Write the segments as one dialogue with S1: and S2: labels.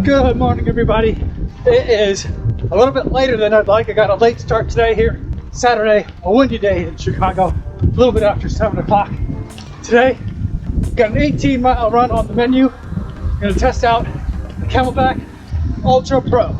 S1: Good morning, everybody. It is a little bit later than I'd like. I got a late start today here. Saturday, a windy day in Chicago, a little bit after 7 o'clock. Today, got an 18-mile run on the menu. I'm gonna test out the Camelbak Ultra Pro.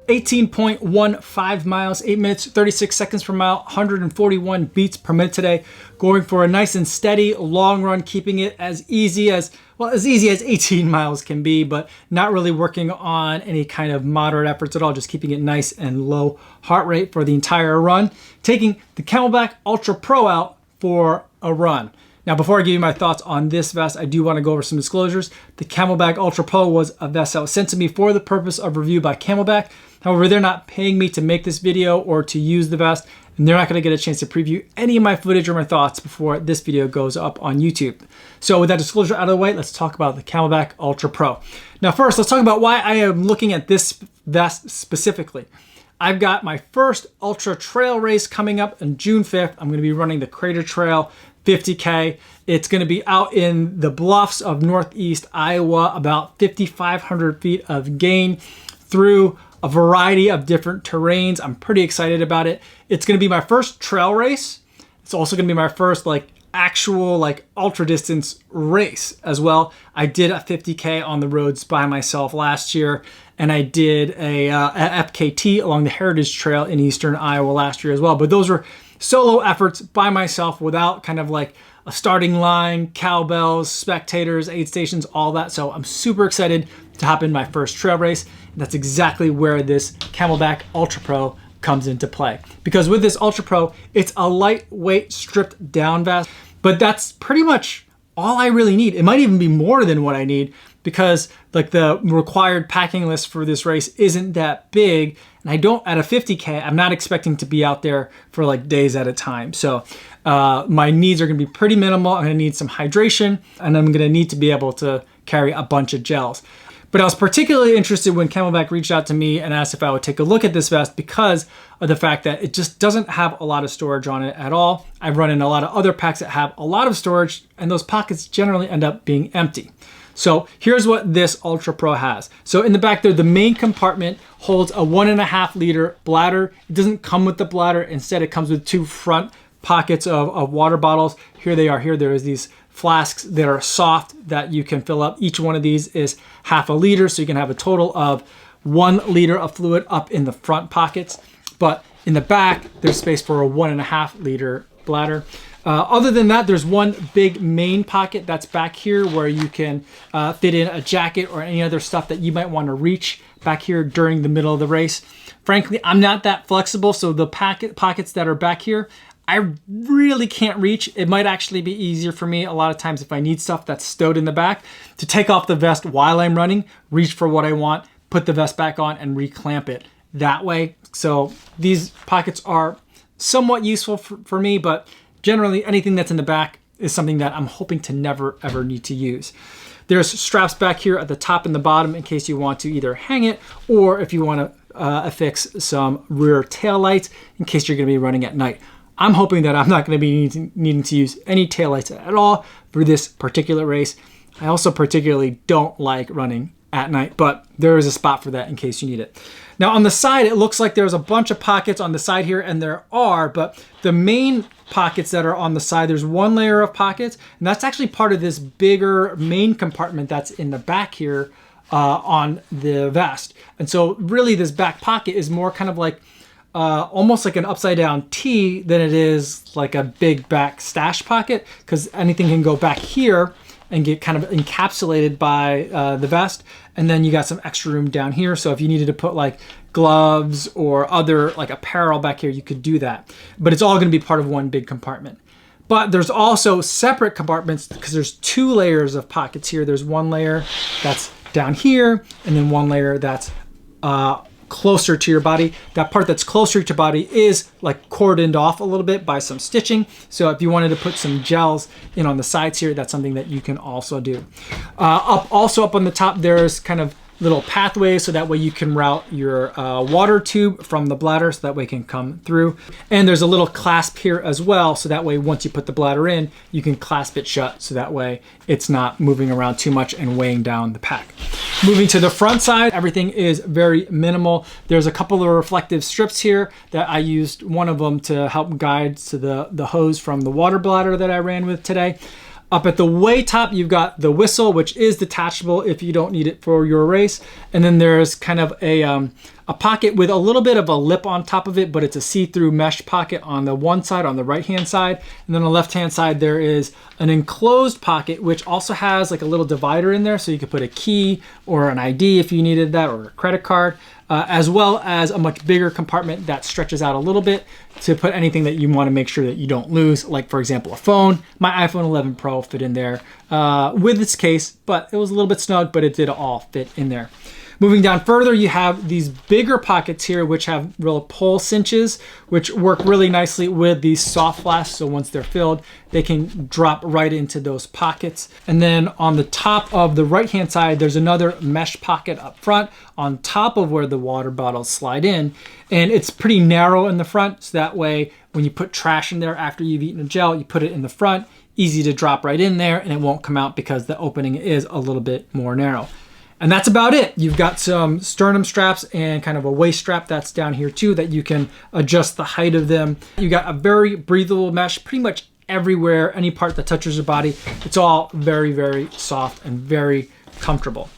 S1: 18.15 miles, 8 minutes, 36 seconds per mile, 141 beats per minute today. Going for a nice and steady long run, keeping it as easy as 18 miles can be, but not really working on any kind of moderate efforts at all, just keeping it nice and low heart rate for the entire run. Taking the Camelbak Ultra Pro out for a run. Now, before I give you my thoughts on this vest, I do want to go over some disclosures. The Camelbak Ultra Pro was a vest that was sent to me for the purpose of review by Camelbak. However, they're not paying me to make this video or to use the vest, and they're not going to get a chance to preview any of my footage or my thoughts before this video goes up on YouTube. So with that disclosure out of the way, let's talk about the Camelbak Ultra Pro. Now first, let's talk about why I am looking at this vest specifically. I've got my first ultra trail race coming up on June 5th. I'm going to be running the Crater Trail 50K. It's going to be out in the bluffs of Northeast Iowa, about 5,500 feet of gain through a variety of different terrains. I'm pretty excited about it. It's going to be my first trail race. It's also going to be my first actual ultra distance race as well. I did a 50K on the roads by myself last year, and I did a FKT along the Heritage Trail in Eastern Iowa last year as well. But those were solo efforts by myself without kind of like a starting line, cowbells, spectators, aid stations, all that. So I'm super excited to hop in my first trail race. And that's exactly where this Camelbak Ultra Pro comes into play. Because with this Ultra Pro, it's a lightweight stripped down vest, but that's pretty much all I really need. It might even be more than what I need because the required packing list for this race isn't that big. And at a 50K, I'm not expecting to be out there for days at a time. So my needs are gonna be pretty minimal. I'm gonna need some hydration, and I'm gonna need to be able to carry a bunch of gels. But I was particularly interested when Camelbak reached out to me and asked if I would take a look at this vest because of the fact that it just doesn't have a lot of storage on it at all. I've run in a lot of other packs that have a lot of storage, and those pockets generally end up being empty. So here's what this Ultra Pro has. So in the back there, the main compartment holds a 1.5 liter bladder. It doesn't come with the bladder. Instead, it comes with 2 front pockets of water bottles. Here they are. Here there is these flasks that are soft that you can fill up. Each one of these is 0.5 liter, so you can have a total of 1 liter of fluid up in the front pockets. But in the back, there's space for a 1.5 liter bladder. Other than that, there's one big main pocket that's back here where you can fit in a jacket or any other stuff that you might want to reach back here during the middle of the race. Frankly, I'm not that flexible, so the pockets that are back here, I really can't reach. It might actually be easier for me a lot of times if I need stuff that's stowed in the back to take off the vest while I'm running, reach for what I want, put the vest back on, and reclamp it that way. So these pockets are somewhat useful for me, but generally anything that's in the back is something that I'm hoping to never ever need to use. There's straps back here at the top and the bottom in case you want to either hang it or if you want to affix some rear tail lights in case you're going to be running at night. I'm hoping that I'm not going to be needing to use any taillights at all for this particular race. I also particularly don't like running at night, but there is a spot for that in case you need it. Now on the side, it looks like there's a bunch of pockets on the side here, and there are, but the main pockets that are on the side, there's one layer of pockets, and that's actually part of this bigger main compartment that's in the back here on the vest. And so really this back pocket is more kind of like almost like an upside down T than it is like a big back stash pocket, because anything can go back here and get kind of encapsulated by the vest. And then you got some extra room down here. So if you needed to put like gloves or other like apparel back here, you could do that. But it's all going to be part of one big compartment. But there's also separate compartments because there's 2 layers of pockets here. There's one layer that's down here, and then one layer that's closer to your body. That part that's closer to your body is like cordoned off a little bit by some stitching. So if you wanted to put some gels in on the sides here, that's something that you can also do. Also up on the top, there's kind of little pathways, so that way you can route your water tube from the bladder, so that way it can come through. And there's a little clasp here as well, so that way once you put the bladder in, you can clasp it shut, so that way it's not moving around too much and weighing down the pack. Moving to the front side, everything is very minimal. There's a couple of reflective strips here that I used one of them to help guide to the hose from the water bladder that I ran with today. Up at the way top, you've got the whistle, which is detachable if you don't need it for your race. And then there's kind of a pocket with a little bit of a lip on top of it, but it's a see-through mesh pocket on the one side, on the right-hand side. And then on the left-hand side, there is an enclosed pocket, which also has like a little divider in there. So you could put a key or an ID if you needed that, or a credit card, as well as a much bigger compartment that stretches out a little bit to put anything that you want to make sure that you don't lose. Like for example, a phone. My iPhone 11 Pro fit in there with its case, but it was a little bit snug, but it did all fit in there. Moving down further, you have these bigger pockets here, which have real pull cinches, which work really nicely with these soft flasks. So once they're filled, they can drop right into those pockets. And then on the top of the right-hand side, there's another mesh pocket up front on top of where the water bottles slide in. And it's pretty narrow in the front. So that way, when you put trash in there after you've eaten a gel, you put it in the front, easy to drop right in there, and it won't come out because the opening is a little bit more narrow. And that's about it. You've got some sternum straps and kind of a waist strap that's down here too that you can adjust the height of them. You got a very breathable mesh pretty much everywhere, any part that touches your body. It's all very, very soft and very comfortable.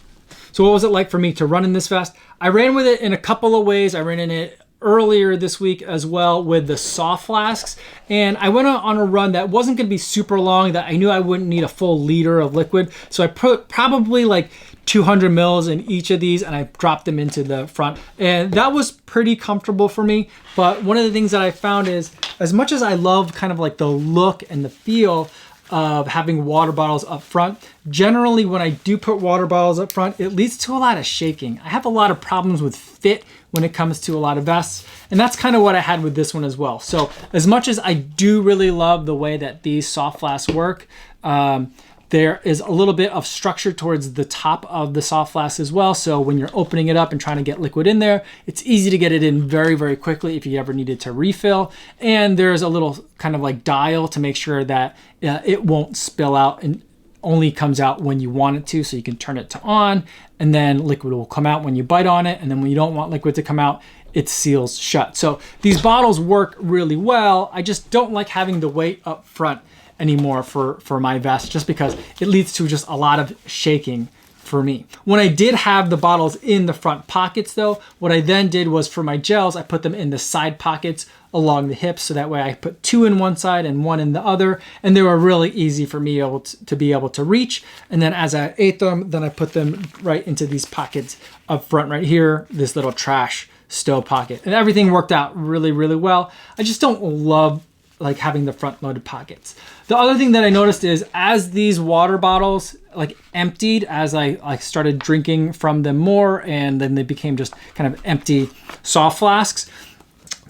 S1: So what was it like for me to run in this vest? I ran with it in a couple of ways. I ran in it earlier this week as well with the soft flasks, and I went on a run that wasn't going to be super long, that I knew I wouldn't need a full liter of liquid. So I put probably like 200 mils in each of these, and I dropped them into the front, and that was pretty comfortable for me. But one of the things that I found is, as much as I love kind of like the look and the feel of having water bottles up front, generally when I do put water bottles up front, it leads to a lot of shaking. I have a lot of problems with fit when it comes to a lot of vests, and that's kind of what I had with this one as well. So as much as I do really love the way that these soft flasks work, there is a little bit of structure towards the top of the soft flask as well. So when you're opening it up and trying to get liquid in there, it's easy to get it in very, very quickly if you ever needed to refill. And there's a little kind of like dial to make sure that it won't spill out and only comes out when you want it to. So you can turn it to on, and then liquid will come out when you bite on it. And then when you don't want liquid to come out, it seals shut. So these bottles work really well. I just don't like having the weight up front anymore for my vest, just because it leads to just a lot of shaking for me. When I did have the bottles in the front pockets though, what I then did was for my gels, I put them in the side pockets along the hips, so that way I put 2 in one side and 1 in the other, and they were really easy for me to be able to reach. And then as I ate them, then I put them right into these pockets up front right here, this little trash stow pocket, and everything worked out really, really well. I just don't love like having the front loaded pockets. The other thing that I noticed is, as these water bottles like emptied, as I started drinking from them more, and then they became just kind of empty soft flasks,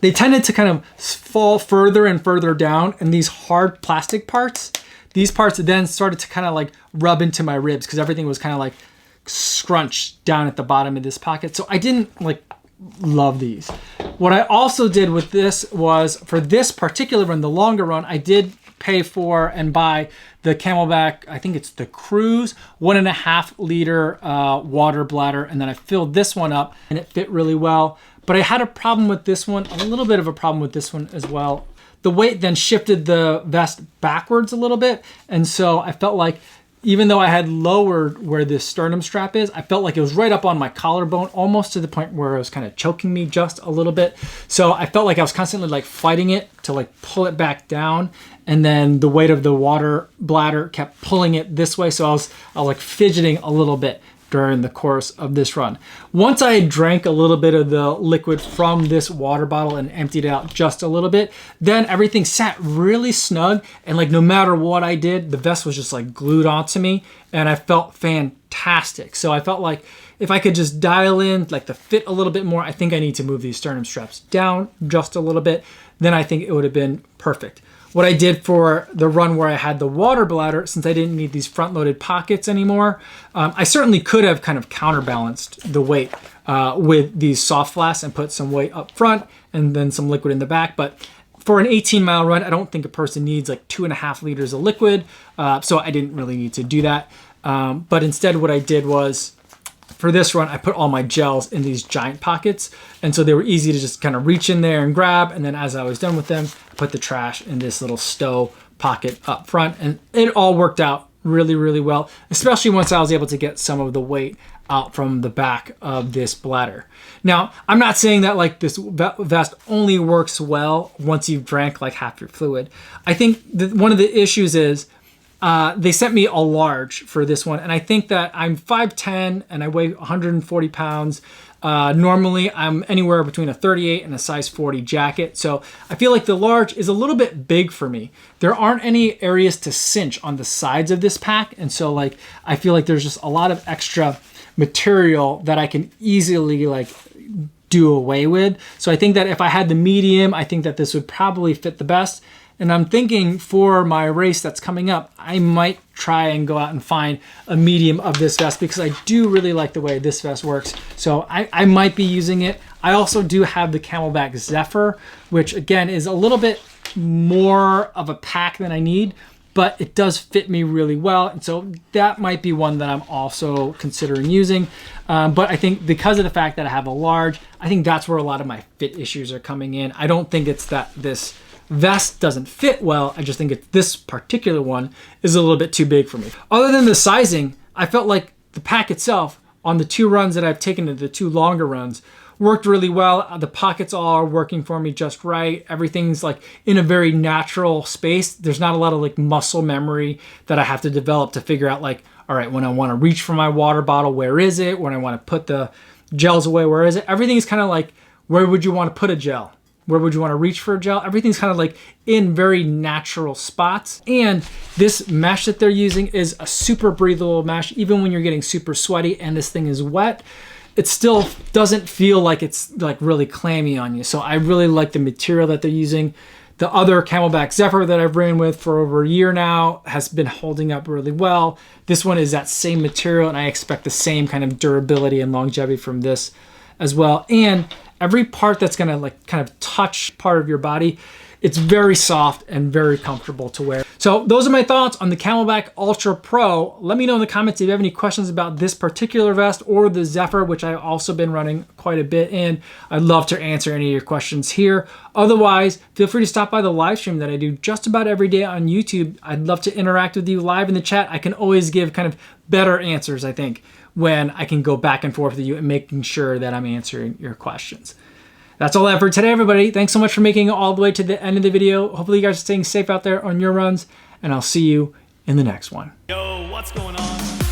S1: they tended to kind of fall further and further down, and these hard plastic parts, these parts then started to kind of like rub into my ribs, because everything was kind of like scrunched down at the bottom of this pocket. So I didn't like love these. What I also did with this was, for this particular run, the longer run, I did pay for and buy the Camelbak, I think it's the Crux 1.5 liter water bladder, and then I filled this one up and it fit really well. But I had a problem with this one, a little bit of a problem with this one as well. The weight then shifted the vest backwards a little bit, and so I felt like even though I had lowered where this sternum strap is, I felt like it was right up on my collarbone, almost to the point where it was kind of choking me just a little bit. So I felt like I was constantly like fighting it to like pull it back down. And then the weight of the water bladder kept pulling it this way. So I was like fidgeting a little bit during the course of this run. Once I drank a little bit of the liquid from this water bottle and emptied it out just a little bit, then everything sat really snug, and like no matter what I did, the vest was just like glued onto me, and I felt fantastic. So I felt like if I could just dial in like the fit a little bit more, I think I need to move these sternum straps down just a little bit, then I think it would have been perfect. What I did for the run where I had the water bladder, since I didn't need these front-loaded pockets anymore, I certainly could have kind of counterbalanced the weight with these soft flasks and put some weight up front and then some liquid in the back. But for an 18-mile run, I don't think a person needs like 2.5 liters of liquid, so I didn't really need to do that. But instead what I did was, for this run, I put all my gels in these giant pockets. And so they were easy to just kind of reach in there and grab. And then as I was done with them, I put the trash in this little stow pocket up front. And it all worked out really, really well, especially once I was able to get some of the weight out from the back of this bladder. Now, I'm not saying that like this vest only works well once you've drank like half your fluid. I think that one of the issues is they sent me a large for this one, and I think that I'm 5'10" and I weigh 140 pounds. Normally, I'm anywhere between a 38 and a size 40 jacket, so I feel like the large is a little bit big for me. There aren't any areas to cinch on the sides of this pack, and so like I feel like there's just a lot of extra material that I can easily like do away with. So I think that if I had the medium, I think that this would probably fit the best. And I'm thinking for my race that's coming up, I might try and go out and find a medium of this vest because I do really like the way this vest works. So I might be using it. I also do have the Camelbak Zephyr, which again is a little bit more of a pack than I need, but it does fit me really well. And so that might be one that I'm also considering using. But I think because of the fact that I have a large, I think that's where a lot of my fit issues are coming in. I don't think it's that this vest doesn't fit well. I just think this particular one is a little bit too big for me. Other than the sizing, I felt like the pack itself on the 2 runs that I've taken to the 2 longer runs worked really well. The pockets all are working for me just right. Everything's like in a very natural space. There's not a lot of like muscle memory that I have to develop to figure out like, all right, when I want to reach for my water bottle, where is it? When I want to put the gels away, where is it? Everything's kind of like, where would you want to put a gel? Where would you want to reach for a gel? Everything's kind of like in very natural spots. And this mesh that they're using is a super breathable mesh. Even when you're getting super sweaty and this thing is wet, it still doesn't feel like it's like really clammy on you. So I really like the material that they're using. The other Camelbak Zephyr that I've ran with for over a year now has been holding up really well. This one is that same material, and I expect the same kind of durability and longevity from this as well. And every part that's gonna like kind of touch part of your body, it's very soft and very comfortable to wear. So those are my thoughts on the Camelbak Ultra Pro. Let me know in the comments if you have any questions about this particular vest or the Zephyr, which I've also been running quite a bit in. I'd love to answer any of your questions here. Otherwise, feel free to stop by the live stream that I do just about every day on YouTube. I'd love to interact with you live in the chat. I can always give kind of better answers, I think, when I can go back and forth with you and making sure that I'm answering your questions. That's all I have for today, everybody. Thanks so much for making it all the way to the end of the video. Hopefully you guys are staying safe out there on your runs, and I'll see you in the next one.
S2: Yo, what's going on?